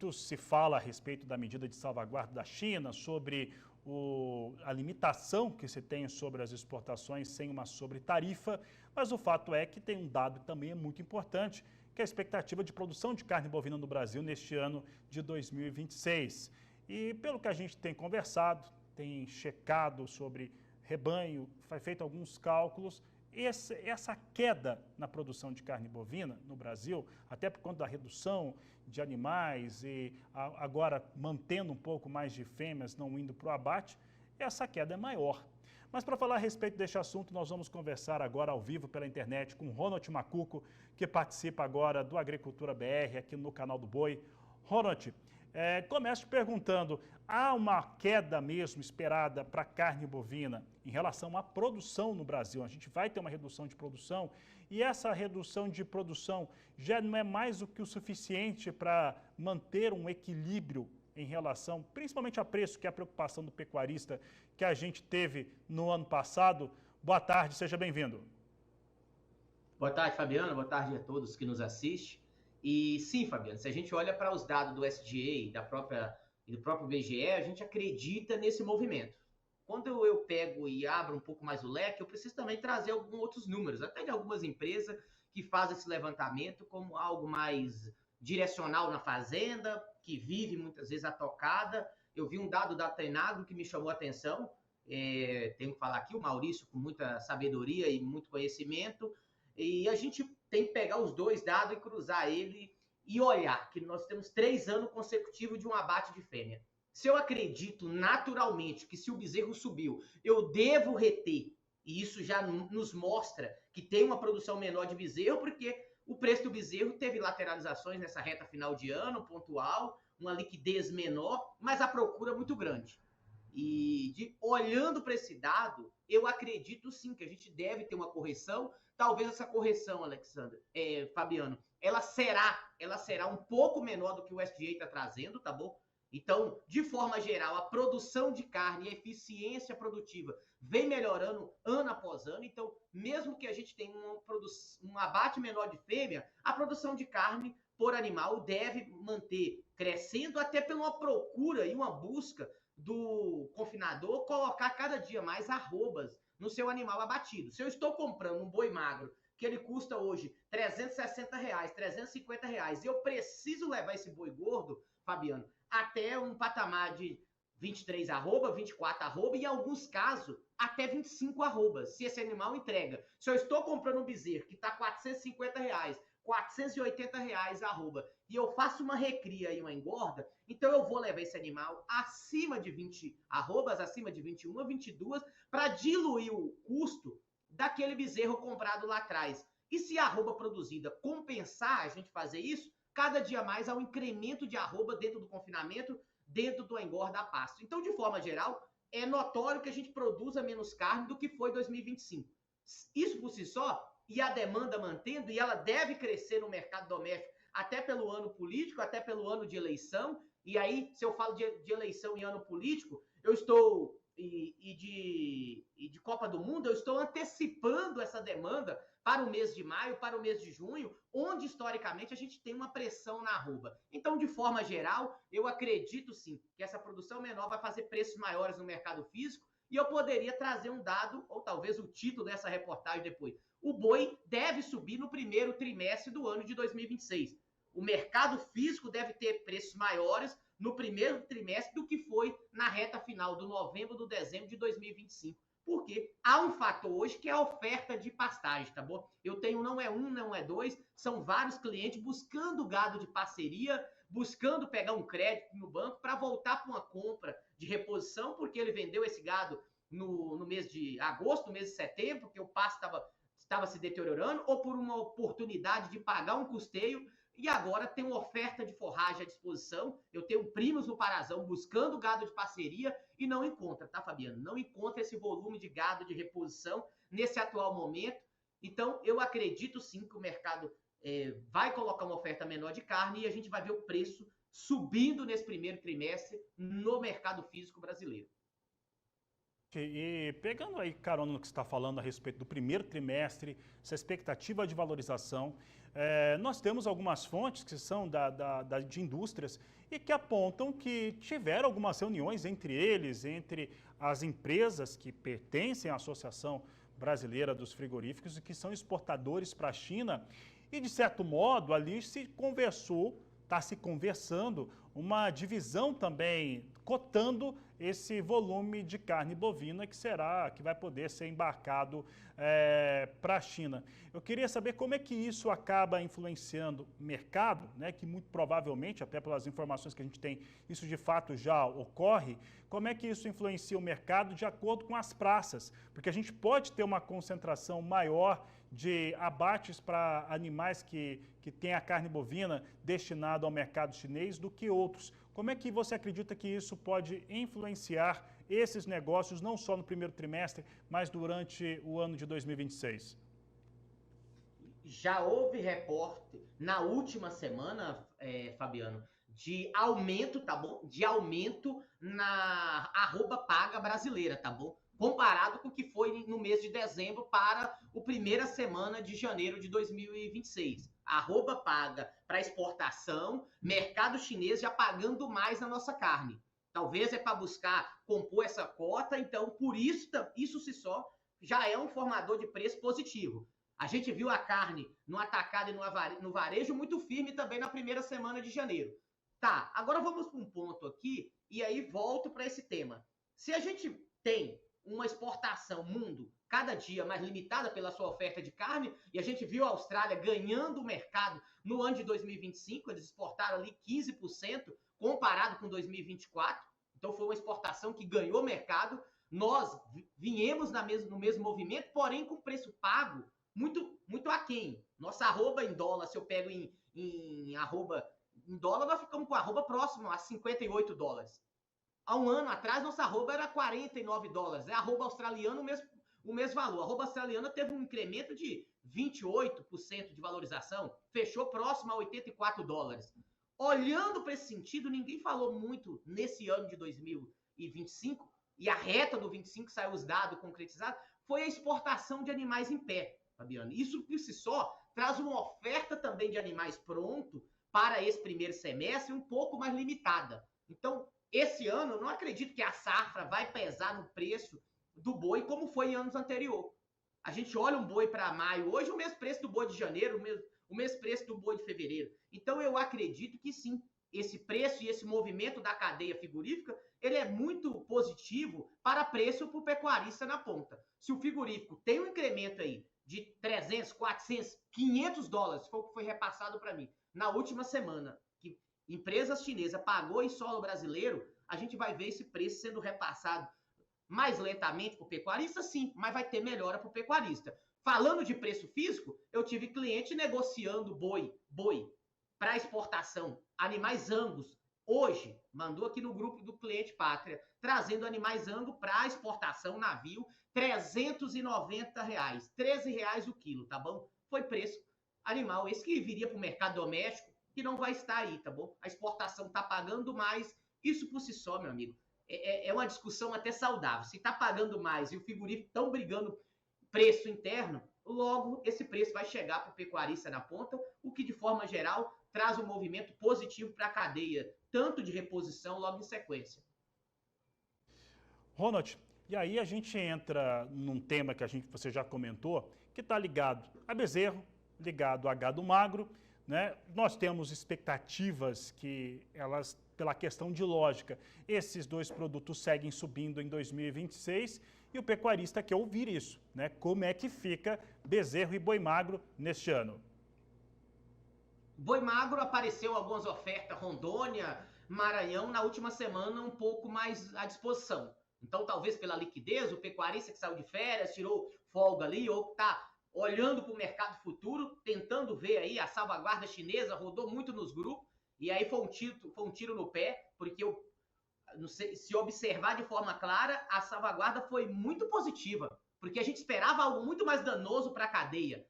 muito se fala a respeito da medida de salvaguarda da China, sobre a limitação que se tem sobre as exportações sem uma sobretarifa, mas o fato é que tem um dado que também é muito importante, que é a expectativa de produção de carne bovina no Brasil neste ano de 2026. E pelo que a gente tem conversado, tem checado sobre rebanho, feito alguns cálculos, essa queda na produção de carne bovina no Brasil, até por conta da redução de animais e agora mantendo um pouco mais de fêmeas não indo para o abate, essa queda é maior. Mas para falar a respeito deste assunto, nós vamos conversar agora ao vivo pela internet com Ronald Macuco, que participa agora do Agricultura BR aqui no canal do Boi. Ronald, começo perguntando, há uma queda mesmo esperada para a carne bovina em relação à produção no Brasil? A gente vai ter uma redução de produção e essa redução de produção já não é mais do que o suficiente para manter um equilíbrio em relação, principalmente a preço, que é a preocupação do pecuarista que a gente teve no ano passado. Boa tarde, seja bem-vindo. Boa tarde, Fabiano. Boa tarde a todos que nos assistem. E sim, Fabiano, se a gente olha para os dados do SDA e do próprio IBGE, a gente acredita nesse movimento. Quando eu pego e abro um pouco mais o leque, eu preciso também trazer alguns outros números, até de algumas empresas que fazem esse levantamento como algo mais direcional na fazenda, que vive muitas vezes a tocada. Eu vi um dado da Tenagro que me chamou a atenção, tenho que falar aqui, o Maurício com muita sabedoria e muito conhecimento, e a gente tem que pegar os dois dados e cruzar ele e olhar que nós temos 3 anos consecutivos de um abate de fêmea. Se eu acredito naturalmente que se o bezerro subiu, eu devo reter, e isso já nos mostra que tem uma produção menor de bezerro, porque o preço do bezerro teve lateralizações nessa reta final de ano, pontual, uma liquidez menor, mas a procura muito grande. E olhando para esse dado, eu acredito sim que a gente deve ter uma correção. Talvez essa correção, Fabiano, ela será um pouco menor do que o SDA está trazendo, tá bom? Então, de forma geral, a produção de carne e a eficiência produtiva vem melhorando ano após ano. Então, mesmo que a gente tenha um abate menor de fêmea, a produção de carne por animal deve manter crescendo, até pela procura e uma busca do confinador colocar cada dia mais arrobas no seu animal abatido. Se eu estou comprando um boi magro que ele custa hoje R$360, R$350, e eu preciso levar esse boi gordo, Fabiano, até um patamar de 23 arroba, 24 arroba, e em alguns casos até 25 arrobas, se esse animal entrega. Se eu estou comprando um bezerro que está R$450, R$480 arroba, e eu faço uma recria e uma engorda, então eu vou levar esse animal acima de 20 arrobas, acima de 21, 22, para diluir o custo daquele bezerro comprado lá atrás. E se a arroba produzida compensar a gente fazer isso, cada dia mais há um incremento de arroba dentro do confinamento, dentro do engorda a pasto. Então, de forma geral, é notório que a gente produza menos carne do que foi 2025. Isso por si só, e a demanda mantendo, e ela deve crescer no mercado doméstico, até pelo ano político, até pelo ano de eleição. E aí, se eu falo de eleição e ano político, eu estou, de Copa do Mundo, eu estou antecipando essa demanda para o mês de maio, para o mês de junho, onde historicamente a gente tem uma pressão na arroba. Então, de forma geral, eu acredito sim que essa produção menor vai fazer preços maiores no mercado físico, e eu poderia trazer um dado, ou talvez o título dessa reportagem depois. O boi deve subir no primeiro trimestre do ano de 2026. O mercado físico deve ter preços maiores no primeiro trimestre do que foi na reta final do novembro, do dezembro de 2025. Porque há um fator hoje que é a oferta de pastagem, tá bom? Eu tenho, não é um, não é dois, são vários clientes buscando gado de parceria, buscando pegar um crédito no banco para voltar para uma compra de reposição, porque ele vendeu esse gado no mês de agosto, no mês de setembro, porque o pasto estava se deteriorando, ou por uma oportunidade de pagar um custeio, e agora tem uma oferta de forragem à disposição. Eu tenho primos no Parazão buscando gado de parceria e não encontra, tá, Fabiano? Não encontra esse volume de gado de reposição nesse atual momento. Então, eu acredito sim que o mercado vai colocar uma oferta menor de carne e a gente vai ver o preço subindo nesse primeiro trimestre no mercado físico brasileiro. E pegando aí carona no que você está falando a respeito do primeiro trimestre, essa expectativa de valorização, nós temos algumas fontes que são de indústrias e que apontam que tiveram algumas reuniões entre eles, entre as empresas que pertencem à Associação Brasileira dos Frigoríficos e que são exportadores para a China, e de certo modo ali se conversou, está se conversando uma divisão também cotando esse volume de carne bovina que vai poder ser embarcado para a China. Eu queria saber como é que isso acaba influenciando o mercado, né, que muito provavelmente, até pelas informações que a gente tem, isso de fato já ocorre, como é que isso influencia o mercado de acordo com as praças, porque a gente pode ter uma concentração maior de abates para animais que têm a carne bovina destinada ao mercado chinês do que outros. Como é que você acredita que isso pode influenciar esses negócios, não só no primeiro trimestre, mas durante o ano de 2026? Já houve reporte na última semana, Fabiano, de aumento, tá bom? De aumento na @paga brasileira, tá bom? Comparado com o que foi no mês de dezembro para a primeira semana de janeiro de 2026. @paga para exportação, mercado chinês já pagando mais na nossa carne. Talvez é para buscar compor essa cota, então por isso, isso se só já é um formador de preço positivo. A gente viu a carne no atacado e no varejo muito firme também na primeira semana de janeiro. Tá, agora vamos para um ponto aqui e aí volto para esse tema. Se a gente tem uma exportação mundo cada dia mais limitada pela sua oferta de carne, e a gente viu a Austrália ganhando o mercado no ano de 2025, eles exportaram ali 15% comparado com 2024, então foi uma exportação que ganhou mercado. Nós viemos no mesmo movimento, porém com preço pago muito aquém. Nossa arroba em dólar, se eu pego em arroba em dólar, nós ficamos com a arroba próximo a $58. Há um ano atrás, nossa arroba era $49. A arroba australiana, o mesmo valor. A arroba australiana teve um incremento de 28% de valorização, fechou próximo a $84. Olhando para esse sentido, ninguém falou muito nesse ano de 2025, e a reta do 25 saiu os dados concretizados, foi a exportação de animais em pé, Fabiano. Isso por si só traz uma oferta também de animais pronto para esse primeiro semestre um pouco mais limitada. Então, esse ano, eu não acredito que a safra vai pesar no preço do boi como foi em anos anteriores. A gente olha um boi para maio, hoje o mesmo preço do boi de janeiro, o mesmo preço do boi de fevereiro. Então, eu acredito que sim, esse preço e esse movimento da cadeia frigorífica, ele é muito positivo para preço para o pecuarista na ponta. Se o frigorífico tem um incremento aí de 300, 400, $500, foi o que foi repassado para mim na última semana, que empresas chinesas pagou em solo brasileiro, a gente vai ver esse preço sendo repassado mais lentamente para o pecuarista, sim, mas vai ter melhora para o pecuarista. Falando de preço físico, eu tive cliente negociando boi para exportação, animais angus. Hoje, mandou aqui no grupo do cliente Pátria, trazendo animais angus para exportação, navio, R$390, R$13 o quilo, tá bom? Foi preço animal, esse que viria para o mercado doméstico, que não vai estar aí, tá bom? A exportação está pagando mais, isso por si só, meu amigo, é uma discussão até saudável. Se está pagando mais e o frigorífico estão brigando preço interno, logo esse preço vai chegar para o pecuarista na ponta, o que de forma geral traz um movimento positivo para a cadeia, tanto de reposição logo em sequência. Ronald, e aí a gente entra num tema que você já comentou, que está ligado a bezerro, ligado a gado magro, né? Nós temos expectativas que elas, pela questão de lógica, esses dois produtos seguem subindo em 2026 e o pecuarista quer ouvir isso, né? Como é que fica bezerro e boi magro neste ano? Boi magro apareceu algumas ofertas, Rondônia, Maranhão, na última semana um pouco mais à disposição. Então, talvez pela liquidez, o pecuarista que saiu de férias, tirou folga ali, ou está olhando para o mercado futuro, tentando ver aí a salvaguarda chinesa, rodou muito nos grupos, e aí foi um tiro no pé, porque não sei, se observar de forma clara, a salvaguarda foi muito positiva, porque a gente esperava algo muito mais danoso para a cadeia.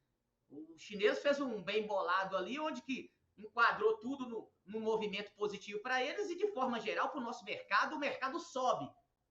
O chinês fez um bem bolado ali, onde que enquadrou tudo no movimento positivo para eles, e de forma geral, para o nosso mercado, o mercado sobe.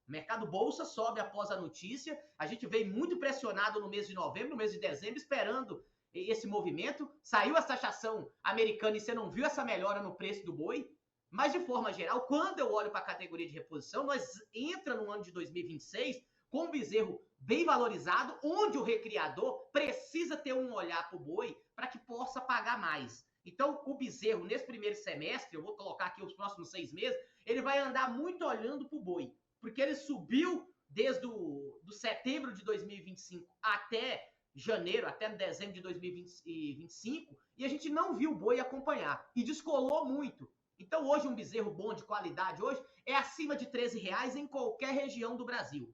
O mercado bolsa sobe após a notícia. A gente veio muito pressionado no mês de novembro, no mês de dezembro, esperando esse movimento. Saiu a taxação americana e você não viu essa melhora no preço do boi. Mas, de forma geral, quando eu olho para a categoria de reposição, nós entra no ano de 2026 com um bezerro bem valorizado, onde o recriador precisa ter um olhar para o boi para que possa pagar mais. Então, o bezerro, nesse primeiro semestre, eu vou colocar aqui os próximos 6 meses, ele vai andar muito olhando para o boi, porque ele subiu desde do setembro de 2025 até janeiro, até dezembro de 2025, e a gente não viu o boi acompanhar, e descolou muito. Então, hoje, um bezerro bom, de qualidade, hoje, é acima de R$13 em qualquer região do Brasil.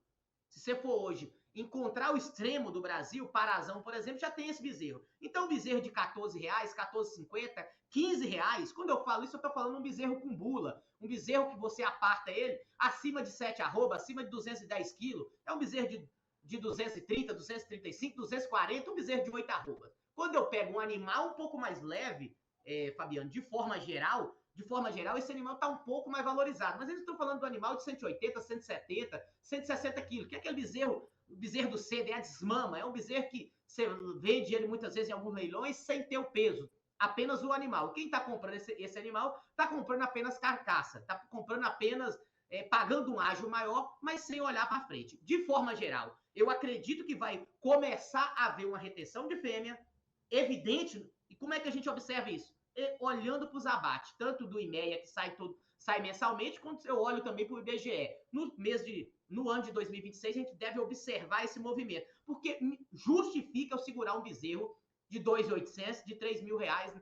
Se você for hoje encontrar o extremo do Brasil, Parazão, por exemplo, já tem esse bezerro. Então, um bezerro de R$14, R$14,50, R$15, quando eu falo isso, eu estou falando um bezerro com bula, um bezerro que você aparta ele acima de 7 arroba, acima de 210 quilos, é um bezerro de 230, 235, 240, um bezerro de 8 arroba. Quando eu pego um animal um pouco mais leve, Fabiano, de forma geral, esse animal está um pouco mais valorizado. Mas eles estão falando do animal de 180, 170, 160 quilos, que é aquele bezerro, o bezerro do cedo, é a desmama. É um bezerro que você vende ele muitas vezes em alguns leilões sem ter o peso, apenas o animal. Quem está comprando esse animal está comprando apenas carcaça, está comprando apenas, pagando um ágio maior, mas sem olhar para frente. De forma geral, eu acredito que vai começar a haver uma retenção de fêmea evidente. E como é que a gente observa isso? Olhando para os abates, tanto do IMEA, que sai mensalmente, quanto eu olho também para o IBGE. No ano de 2026, a gente deve observar esse movimento, porque justifica eu segurar um bezerro de 2.800, de R$3.000.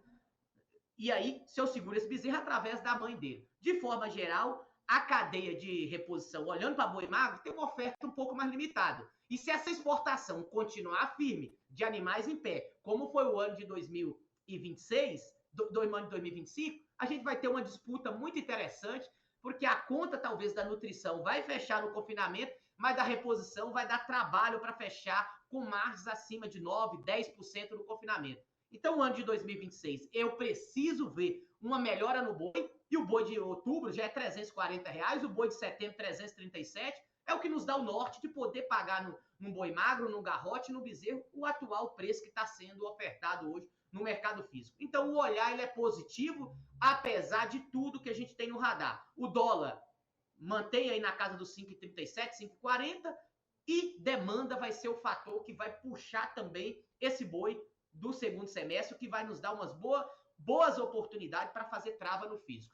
E aí, se eu seguro esse bezerro através da mãe dele. De forma geral, a cadeia de reposição, olhando para boi magro, tem uma oferta um pouco mais limitada. E se essa exportação continuar firme de animais em pé, como foi o ano de 2026, do ano de 2025, a gente vai ter uma disputa muito interessante, porque a conta, talvez, da nutrição vai fechar no confinamento, mas da reposição vai dar trabalho para fechar com margens acima de 9%, 10% no confinamento. Então, o ano de 2026, eu preciso ver uma melhora no boi, e o boi de outubro já é R$340, o boi de setembro 337, é o que nos dá o norte de poder pagar num boi magro, num garrote, no bezerro, o atual preço que está sendo ofertado hoje no mercado físico. Então, o olhar ele é positivo, apesar de tudo que a gente tem no radar. O dólar mantém aí na casa dos 5,37, 5,40, e demanda vai ser o fator que vai puxar também esse boi do segundo semestre, que vai nos dar umas boas oportunidades para fazer trava no físico.